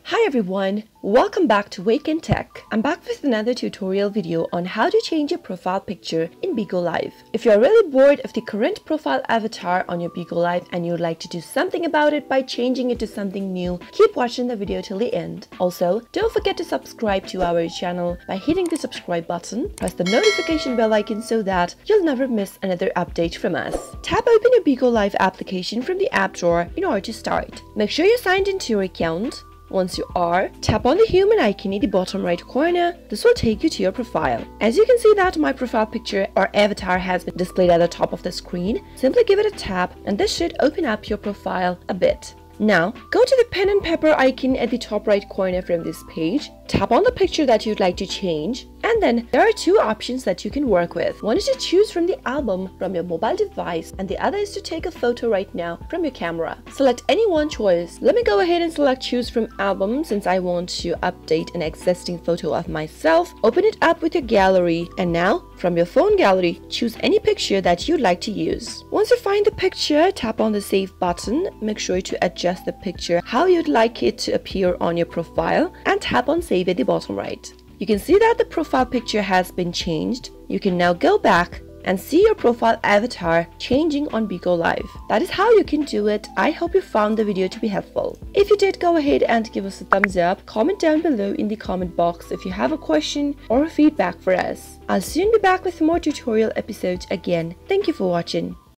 Hi everyone, welcome back to Wake&Tech. I'm back with another tutorial video on how to change your profile picture in Bigo Live. If you're really bored of the current profile avatar on your Bigo Live and you'd like to do something about it by changing it to something new, keep watching the video till the end. Also, don't forget to subscribe to our channel by hitting the subscribe button. Press the notification bell icon so that you'll never miss another update from us. Tap open your Bigo Live application from the app drawer in order to start. Make sure you're signed into your account. Once you are, tap on the human icon in the bottom right corner. This will take you to your profile. As you can see that my profile picture or avatar has been displayed at the top of the screen, simply give it a tap and this should open up your profile a bit. Now, go to the pen and paper icon at the top right corner from this page. Tap on the picture that you'd like to change, and then there are two options that you can work with. One is to choose from the album from your mobile device, and the other is to take a photo right now from your camera. Select any one choice. Let me go ahead and select choose from album since I want to update an existing photo of myself. Open it up with your gallery, and now from your phone gallery, choose any picture that you'd like to use. Once you find the picture, tap on the save button. Make sure to adjust the picture how you'd like it to appear on your profile, and tap on save at the bottom right. You can see that the profile picture has been changed. You can now go back and see your profile avatar changing on Bigo Live. That is how you can do it. I hope you found the video to be helpful. If you did, go ahead and give us a thumbs up. Comment down below in the comment box if you have a question or a feedback for us. I'll soon be back with more tutorial episodes again. Thank you for watching.